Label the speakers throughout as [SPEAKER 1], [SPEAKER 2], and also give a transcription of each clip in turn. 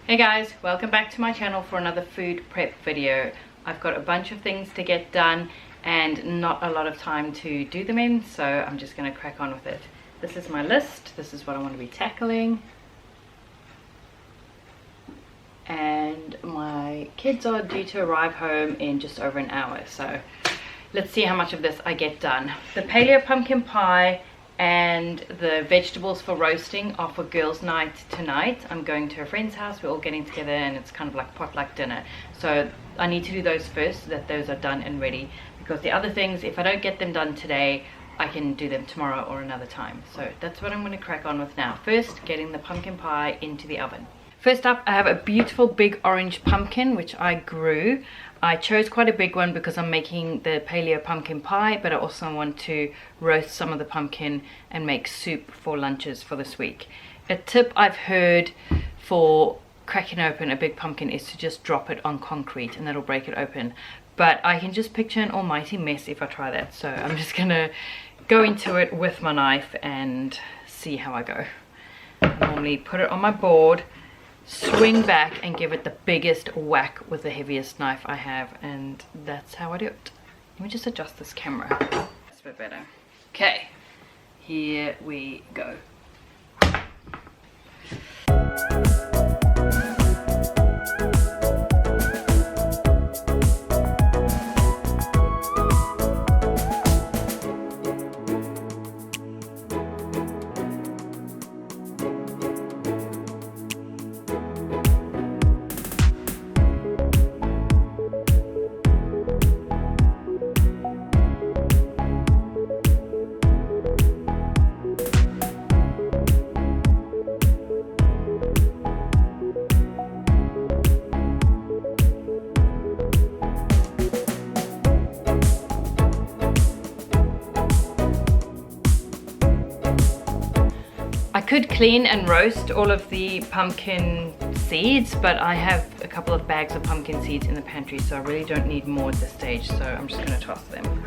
[SPEAKER 1] Hey guys, welcome back to my channel for another food prep video. I've got a bunch of things to get done and not a lot of time to do them in, so I'm just going to crack on with it. This is my list. This is what I want to be tackling. And my kids are due to arrive home in just over an hour, so let's see how much of this I get done. The paleo pumpkin pie and the vegetables for roasting are for girls' night tonight. I'm going to a friend's house, we're all getting together and it's kind of like potluck dinner. So I need to do those first so that those are done and ready, because the other things, if I don't get them done today, I can do them tomorrow or another time. So that's what I'm going to crack on with now. First, getting the pumpkin pie into the oven. First up, I have a beautiful big orange pumpkin which I grew. I chose quite a big one because I'm making the paleo pumpkin pie, but I also want to roast some of the pumpkin and make soup for lunches for this week. A tip I've heard for cracking open a big pumpkin is to just drop it on concrete and that'll break it open. But I can just picture an almighty mess if I try that, so I'm just gonna go into it with my knife and see how I go. I normally put it on my board, swing back and give it the biggest whack with the heaviest knife I have, and that's how I do it. Let me just adjust this camera. That's a bit better. Okay, here we go. I could clean and roast all of the pumpkin seeds, but I have a couple of bags of pumpkin seeds in the pantry, so I really don't need more at this stage, so I'm just going to toss them.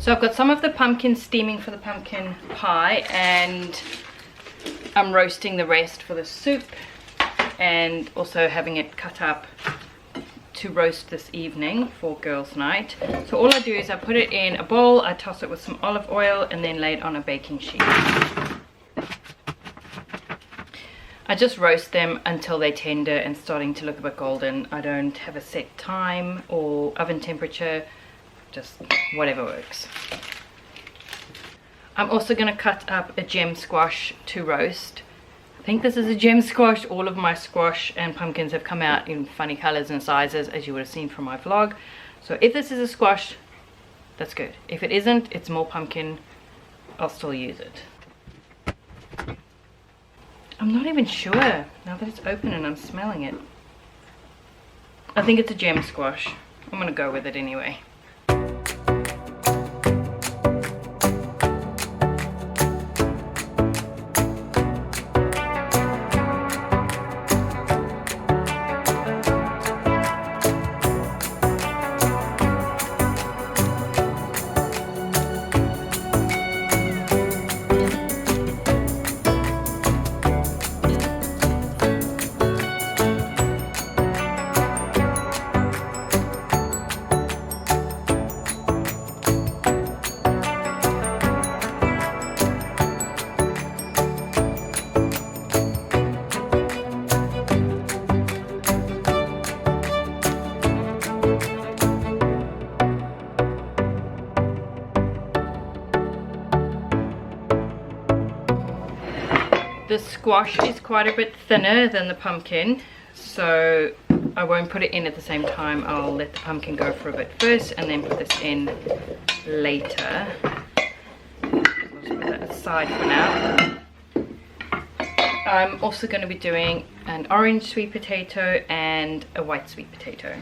[SPEAKER 1] So I've got some of the pumpkin steaming for the pumpkin pie, and I'm roasting the rest for the soup, and also having it cut up to roast this evening for girls' night. So all I do is I put it in a bowl, I toss it with some olive oil, and then lay it on a baking sheet. I just roast them until they're tender and starting to look a bit golden. I don't have a set time or oven temperature, just whatever works. I'm also going to cut up a gem squash to roast. I think this is a gem squash. All of my squash and pumpkins have come out in funny colors and sizes, as you would have seen from my vlog. So if this is a squash, that's good. If it isn't, it's more pumpkin, I'll still use it. I'm not even sure now that it's open and I'm smelling it. I think it's a gem squash. I'm gonna go with it anyway. The squash is quite a bit thinner than the pumpkin, so I won't put it in at the same time. I'll let the pumpkin go for a bit first and then put this in later. I'll just put that aside for now. I'm also going to be doing an orange sweet potato and a white sweet potato.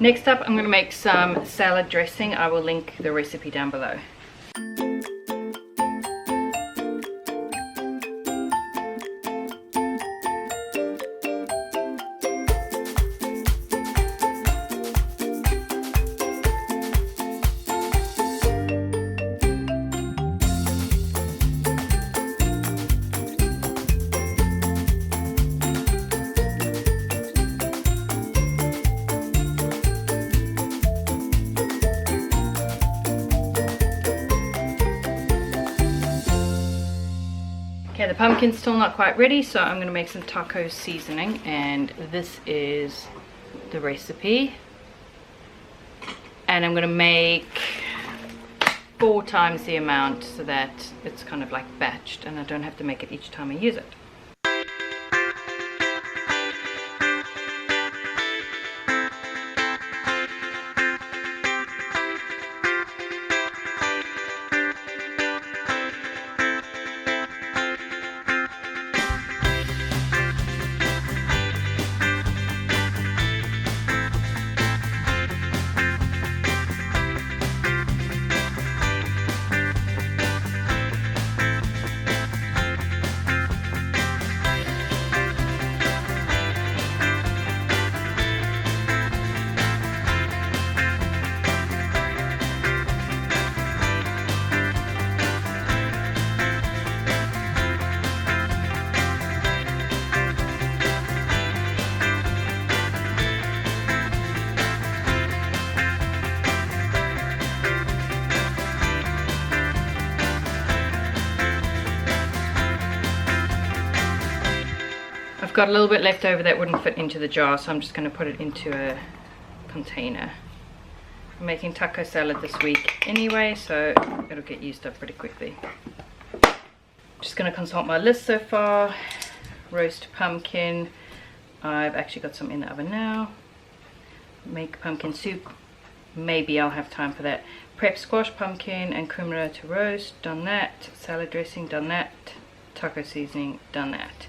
[SPEAKER 1] Next up, I'm going to make some salad dressing. I will link the recipe down below. Okay, the pumpkin's still not quite ready, so I'm going to make some taco seasoning, and this is the recipe. And I'm going to make 4 times the amount so that it's kind of like batched and I don't have to make it each time I use it. I've got a little bit left over that wouldn't fit into the jar, so I'm just going to put it into a container. I'm making taco salad this week anyway, so it'll get used up pretty quickly. Just going to consult my list so far. Roast pumpkin. I've actually got some in the oven now. Make pumpkin soup. Maybe I'll have time for that. Prep squash, pumpkin and kumara to roast. Done that. Salad dressing. Done that. Taco seasoning. Done that.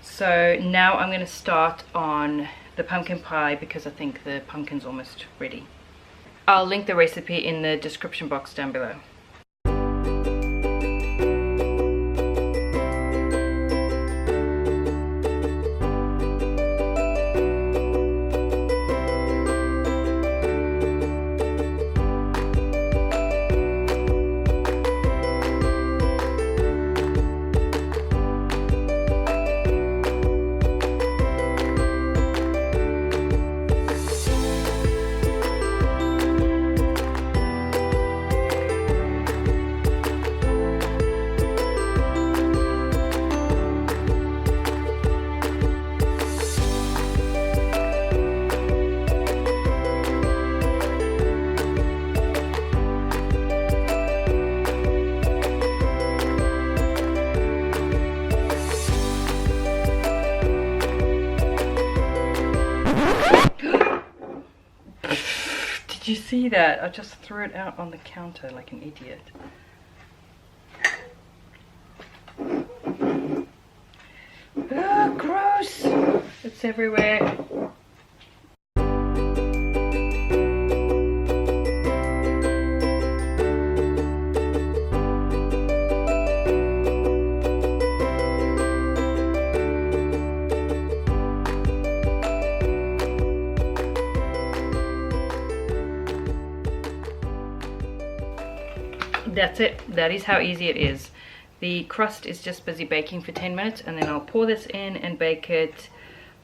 [SPEAKER 1] So now I'm going to start on the pumpkin pie because I think the pumpkin's almost ready. I'll link the recipe in the description box down below. Did you see that? I just threw it out on the counter like an idiot. Oh, gross! It's everywhere. That's it. That is how easy it is. The crust is just busy baking for 10 minutes, and then I'll pour this in and bake it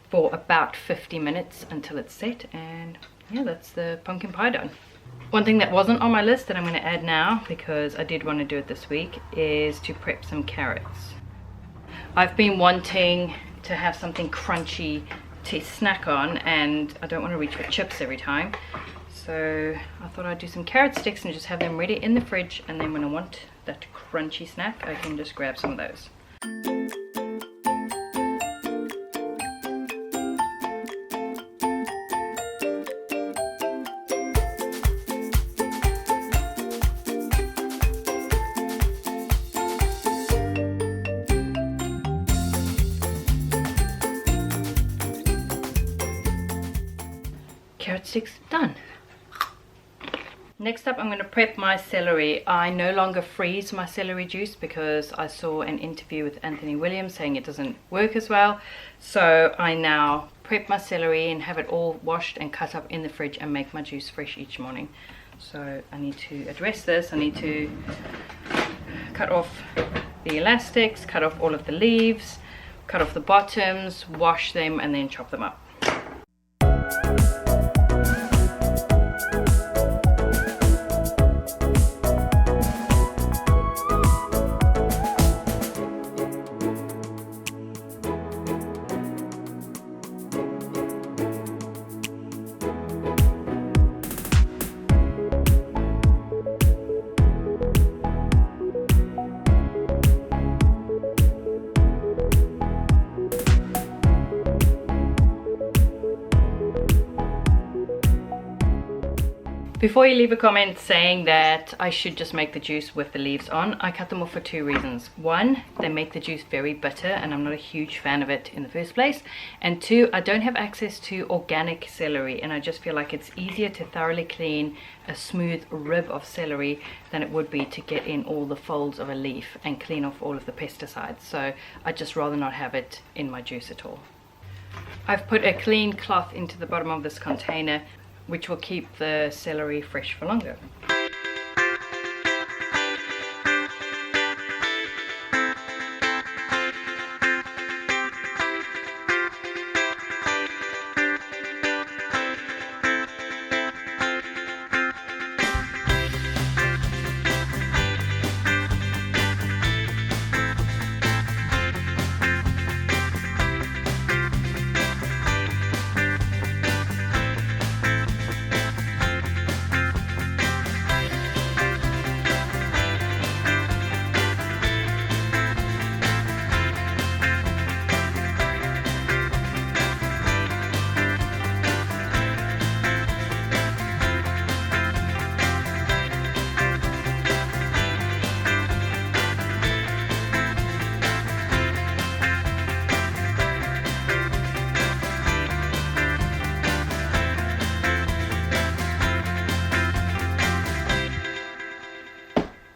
[SPEAKER 1] for about 50 minutes until it's set. And yeah, that's the pumpkin pie done. One thing that wasn't on my list that I'm going to add now, because I did want to do it this week, is to prep some carrots. I've been wanting to have something crunchy to snack on, and I don't want to reach for chips every time. So I thought I'd do some carrot sticks and just have them ready in the fridge, and then when I want that crunchy snack, I can just grab some of those. Carrot sticks done. Next up, I'm going to prep my celery. I no longer freeze my celery juice because I saw an interview with Anthony Williams saying it doesn't work as well. So I now prep my celery and have it all washed and cut up in the fridge and make my juice fresh each morning. So I need to address this. I need to cut off the elastics, cut off all of the leaves, cut off the bottoms, wash them, and then chop them up. Before you leave a comment saying that I should just make the juice with the leaves on, I cut them off for two reasons. One, they make the juice very bitter and I'm not a huge fan of it in the first place. And two, I don't have access to organic celery, and I just feel like it's easier to thoroughly clean a smooth rib of celery than it would be to get in all the folds of a leaf and clean off all of the pesticides. So I'd just rather not have it in my juice at all. I've put a clean cloth into the bottom of this container, which will keep the celery fresh for longer.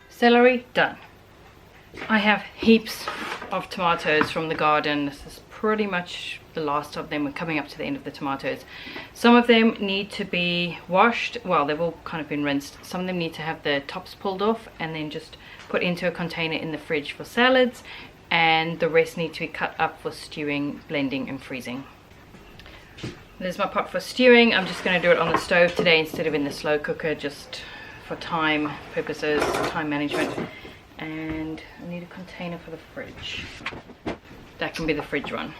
[SPEAKER 1] Celery done. I have heaps of tomatoes from the garden. This is pretty much the last of them. We're coming up to the end of the tomatoes. Some of them need to be washed. Well, they've all kind of been rinsed. Some of them need to have the tops pulled off and then just put into a container in the fridge for salads, and the rest need to be cut up for stewing, blending and freezing. There's my pot for stewing. I'm just going to do it on the stove today instead of in the slow cooker, just for time purposes, time management. And I need a container for the fridge. That can be the fridge one.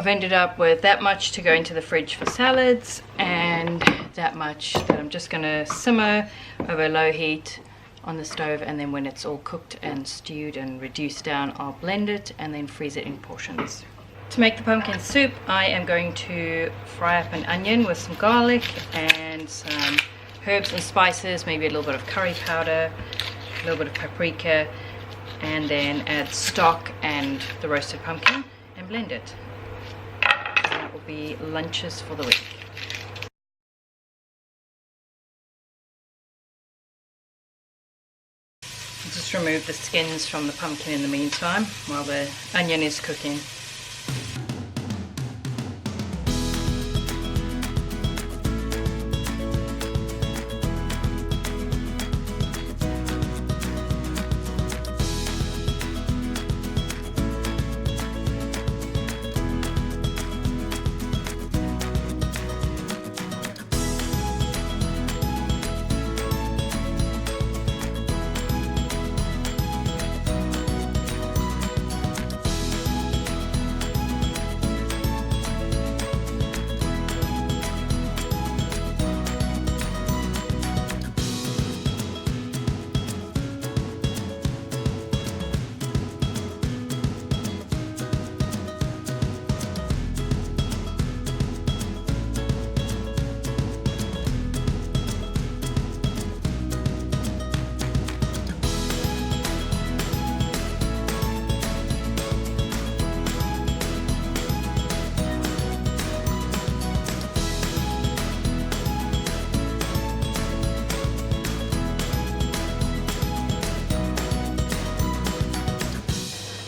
[SPEAKER 1] I've ended up with that much to go into the fridge for salads, and that much that I'm just going to simmer over low heat on the stove, and then when it's all cooked and stewed and reduced down, I'll blend it and then freeze it in portions. To make the pumpkin soup, I am going to fry up an onion with some garlic and some herbs and spices, maybe a little bit of curry powder, a little bit of paprika, and then add stock and the roasted pumpkin and blend it. That will be lunches for the week. Just remove the skins from the pumpkin in the meantime while the onion is cooking.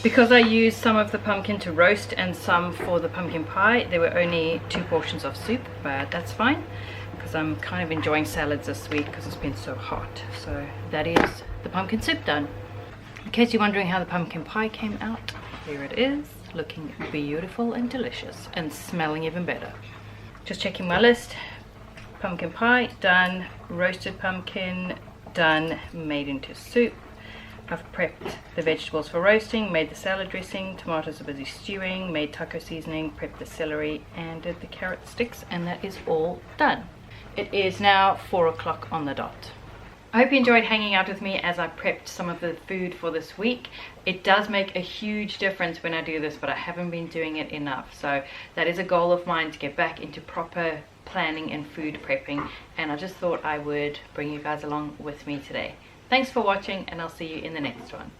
[SPEAKER 1] Because I used some of the pumpkin to roast and some for the pumpkin pie, there were only 2 portions of soup, but that's fine because I'm kind of enjoying salads this week because it's been so hot. So that is the pumpkin soup done. In case you're wondering how the pumpkin pie came out, here it is, looking beautiful and delicious and smelling even better. Just checking my list. Pumpkin pie done, roasted pumpkin done, made into soup. I've prepped the vegetables for roasting, made the salad dressing, tomatoes are busy stewing, made taco seasoning, prepped the celery, and did the carrot sticks, and that is all done. It is now 4 o'clock on the dot. I hope you enjoyed hanging out with me as I prepped some of the food for this week. It does make a huge difference when I do this, but I haven't been doing it enough. So that is a goal of mine, to get back into proper planning and food prepping, and I just thought I would bring you guys along with me today. Thanks for watching, and I'll see you in the next one.